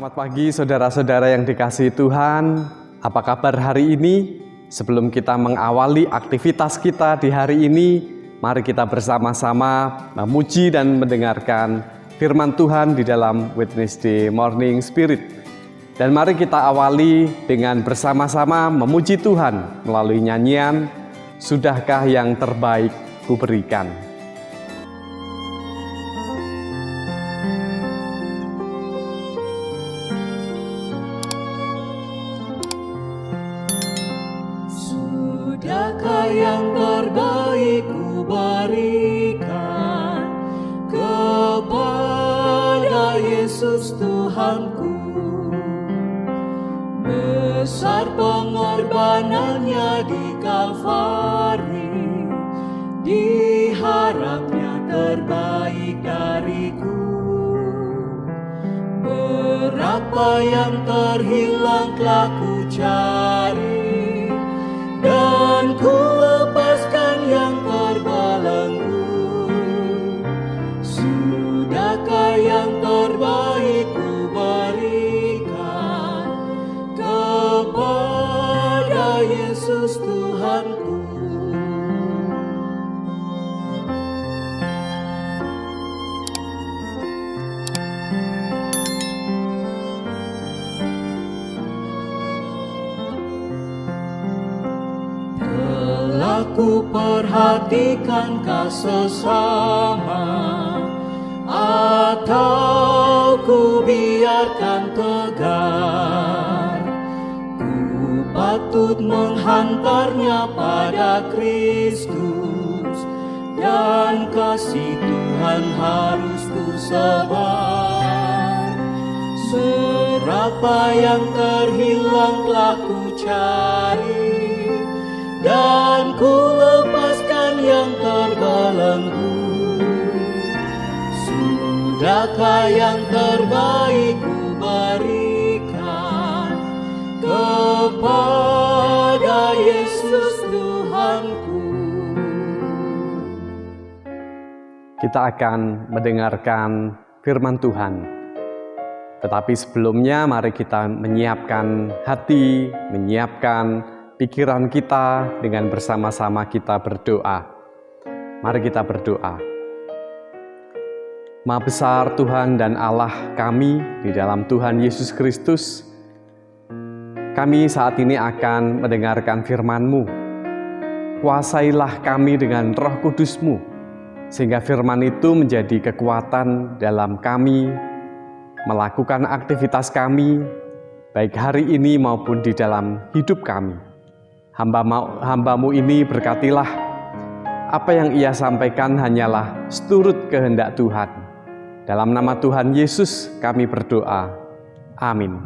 Selamat pagi saudara-saudara yang dikasihi Tuhan. Apa kabar hari ini? Sebelum kita mengawali aktivitas kita di hari ini, mari kita bersama-sama memuji dan mendengarkan firman Tuhan di dalam Wednesday Morning Spirit. Dan mari kita awali dengan bersama-sama memuji Tuhan melalui nyanyian Sudahkah yang terbaik kuberikan. Sudahkah yang terbaik kuberikan kepada Yesus Tuhanku. Besar pengorbanannya di Kalvari, diharapnya terbaik dariku. Berapa yang terhilang telah ku cari, dan ku lepaskan yang terbelenggu. Sudahkah yang terbaik ku berikan kepada Yesus Tuhanku. Ku perhatikankah sesama, atau ku biarkan tegar? Ku patut menghantarnya pada Kristus, dan kasih Tuhan harus ku sebar. Serapa yang terhilang telah ku cari, dan ku lepaskan yang terbelenggu. Sudahkah yang terbaik ku berikan kepada Yesus Tuhanku. Kita akan mendengarkan firman Tuhan. Tetapi sebelumnya mari kita menyiapkan hati, menyiapkan pikiran kita dengan bersama-sama kita berdoa. Mari kita berdoa. Maha besar Tuhan dan Allah kami di dalam Tuhan Yesus Kristus, kami saat ini akan mendengarkan firman-Mu. Kuasailah kami dengan Roh Kudus-Mu, sehingga firman itu menjadi kekuatan dalam kami, melakukan aktivitas kami, baik hari ini maupun di dalam hidup kami. Hamba-Mu ini berkatilah, apa yang Ia sampaikan hanyalah seturut kehendak Tuhan. Dalam nama Tuhan Yesus kami berdoa. Amin.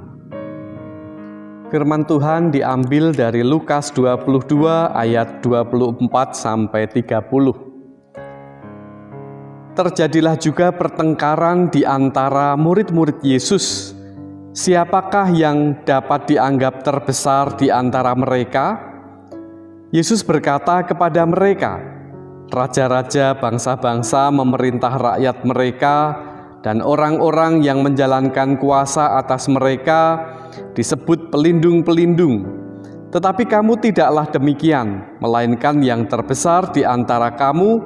Firman Tuhan diambil dari Lukas 22 ayat 24-30. Terjadilah juga pertengkaran di antara murid-murid Yesus. Siapakah yang dapat dianggap terbesar di antara mereka? Yesus berkata kepada mereka, raja-raja bangsa-bangsa memerintah rakyat mereka, dan orang-orang yang menjalankan kuasa atas mereka disebut pelindung-pelindung. Tetapi kamu tidaklah demikian, melainkan yang terbesar di antara kamu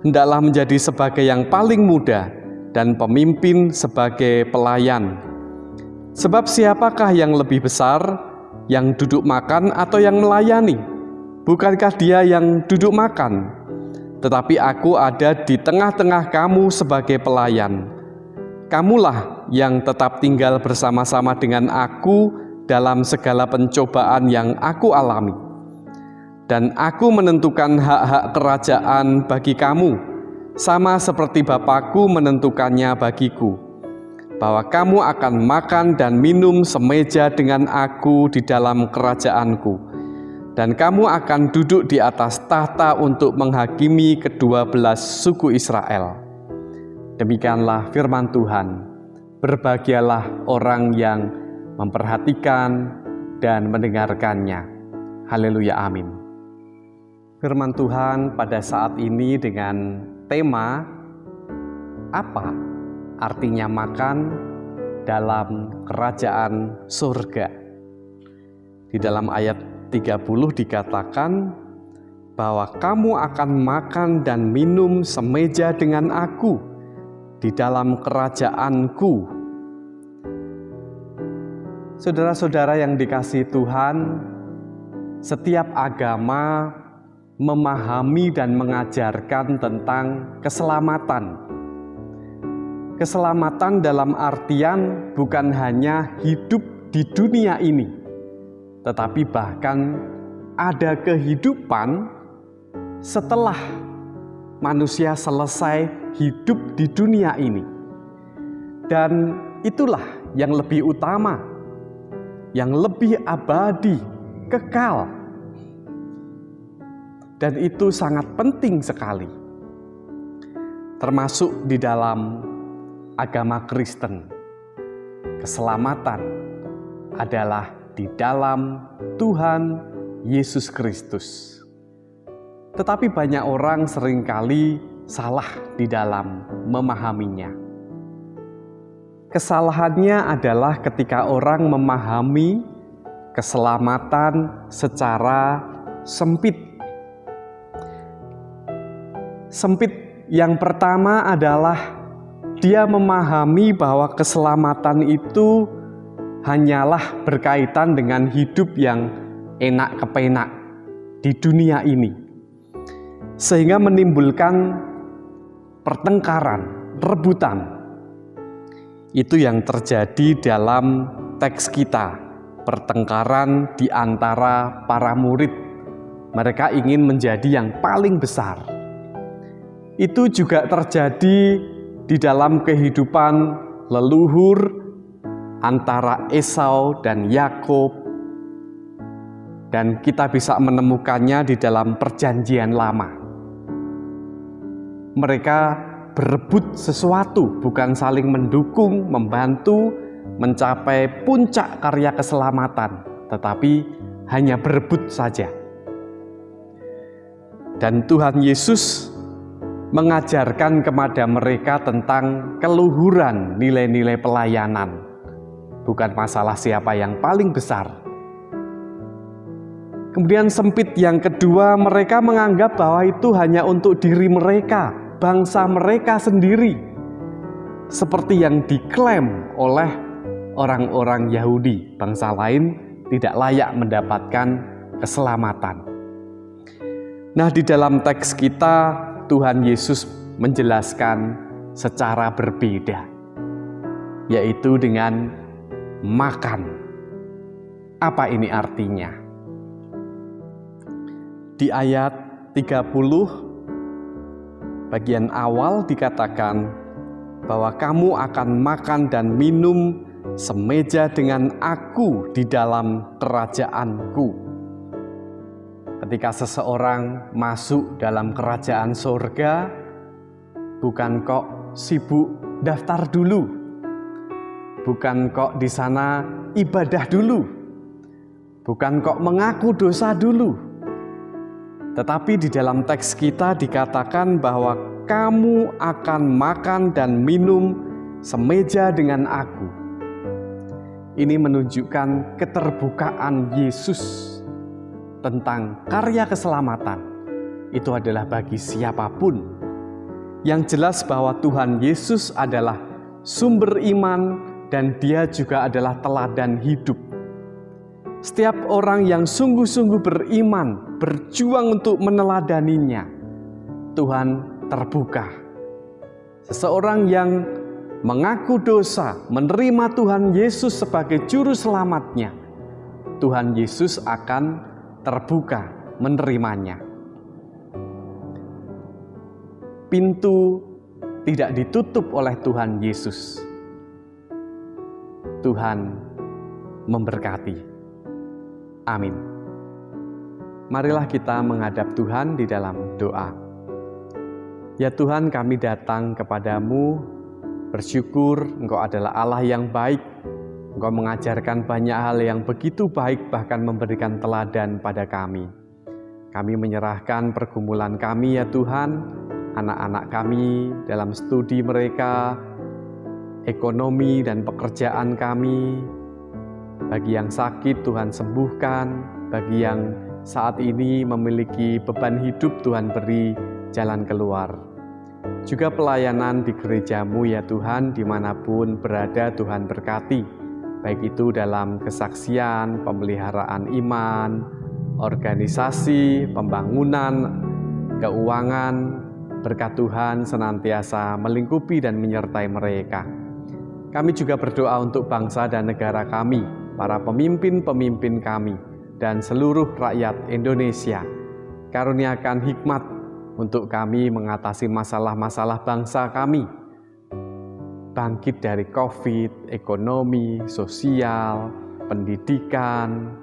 hendaklah menjadi sebagai yang paling muda, dan pemimpin sebagai pelayan. Sebab siapakah yang lebih besar, yang duduk makan atau yang melayani? Bukankah dia yang duduk makan? Tetapi aku ada di tengah-tengah kamu sebagai pelayan. Kamulah yang tetap tinggal bersama-sama dengan aku dalam segala pencobaan yang aku alami. Dan aku menentukan hak-hak kerajaan bagi kamu, sama seperti Bapakku menentukannya bagiku, bahwa kamu akan makan dan minum semeja dengan aku di dalam kerajaanku. Dan kamu akan duduk di atas tahta untuk menghakimi ke-12 suku Israel. Demikianlah firman Tuhan. Berbahagialah orang yang memperhatikan dan mendengarkannya. Haleluya, amin. Firman Tuhan pada saat ini dengan tema apa artinya makan dalam kerajaan surga. Di dalam ayat 30 dikatakan bahwa kamu akan makan dan minum semeja dengan aku di dalam kerajaanku. Saudara-saudara yang dikasihi Tuhan, setiap agama memahami dan mengajarkan tentang keselamatan. Keselamatan dalam artian bukan hanya hidup di dunia ini, tetapi bahkan ada kehidupan setelah manusia selesai hidup di dunia ini. Dan itulah yang lebih utama, yang lebih abadi, kekal. Dan itu sangat penting sekali. Termasuk di dalam agama Kristen. Keselamatan adalah di dalam Tuhan Yesus Kristus. Tetapi banyak orang seringkali salah di dalam memahaminya. Kesalahannya adalah ketika orang memahami keselamatan secara sempit. Sempit yang pertama adalah dia memahami bahwa keselamatan itu hanyalah berkaitan dengan hidup yang enak kepenak di dunia ini, sehingga menimbulkan pertengkaran, rebutan. Itu yang terjadi dalam teks kita, pertengkaran di antara para murid. Mereka ingin menjadi yang paling besar. Itu juga terjadi di dalam kehidupan leluhur antara Esau dan Yakub, dan kita bisa menemukannya di dalam Perjanjian Lama. Mereka berebut sesuatu, bukan saling mendukung, membantu mencapai puncak karya keselamatan, tetapi hanya berebut saja. Dan Tuhan Yesus mengajarkan kepada mereka tentang keluhuran nilai-nilai pelayanan, bukan masalah siapa yang paling besar. Kemudian sempit yang kedua, mereka menganggap bahwa itu hanya untuk diri mereka, bangsa mereka sendiri, seperti yang diklaim oleh orang-orang Yahudi. Bangsa lain tidak layak mendapatkan keselamatan. Nah, di dalam teks kita Tuhan Yesus menjelaskan secara berbeda, yaitu dengan makan. Apa ini artinya? Di ayat 30 bagian awal dikatakan bahwa kamu akan makan dan minum semeja dengan aku di dalam kerajaanku. Ketika seseorang masuk dalam kerajaan surga, bukan kok sibuk daftar dulu, bukan kok di sana ibadah dulu, bukan kok mengaku dosa dulu, tetapi di dalam teks kita dikatakan bahwa kamu akan makan dan minum semeja dengan aku. Ini menunjukkan keterbukaan Yesus tentang karya keselamatan. Itu adalah bagi siapapun. Yang jelas bahwa Tuhan Yesus adalah sumber iman dan Dia juga adalah teladan hidup. Setiap orang yang sungguh-sungguh beriman, berjuang untuk meneladaninya, Tuhan terbuka. Seseorang yang mengaku dosa, menerima Tuhan Yesus sebagai juru selamatnya, Tuhan Yesus akan terbuka menerimanya. Pintu tidak ditutup oleh Tuhan Yesus. Tuhan memberkati. Amin. Marilah kita menghadap Tuhan di dalam doa. Ya Tuhan, kami datang kepadamu bersyukur Engkau adalah Allah yang baik. Engkau mengajarkan banyak hal yang begitu baik, bahkan memberikan teladan pada kami. Kami menyerahkan pergumulan kami ya Tuhan, anak-anak kami dalam studi mereka, ekonomi dan pekerjaan kami. Bagi yang sakit, Tuhan sembuhkan. Bagi yang saat ini memiliki beban hidup, Tuhan beri jalan keluar. Juga pelayanan di gereja-Mu ya Tuhan, dimanapun berada Tuhan berkati. Baik itu dalam kesaksian, pemeliharaan iman, organisasi, pembangunan, keuangan. Berkat Tuhan senantiasa melingkupi dan menyertai mereka. Kami juga berdoa untuk bangsa dan negara kami, para pemimpin-pemimpin kami, dan seluruh rakyat Indonesia. Karuniakan hikmat untuk kami mengatasi masalah-masalah bangsa kami. Bangkit dari COVID, ekonomi, sosial, pendidikan,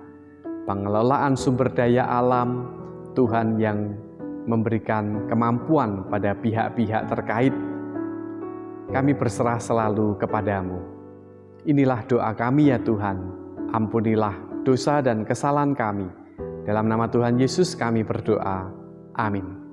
pengelolaan sumber daya alam, Tuhan yang memberikan kemampuan pada pihak-pihak terkait. Kami berserah selalu kepadamu. Inilah doa kami ya Tuhan, ampunilah dosa dan kesalahan kami. Dalam nama Tuhan Yesus kami berdoa. Amin.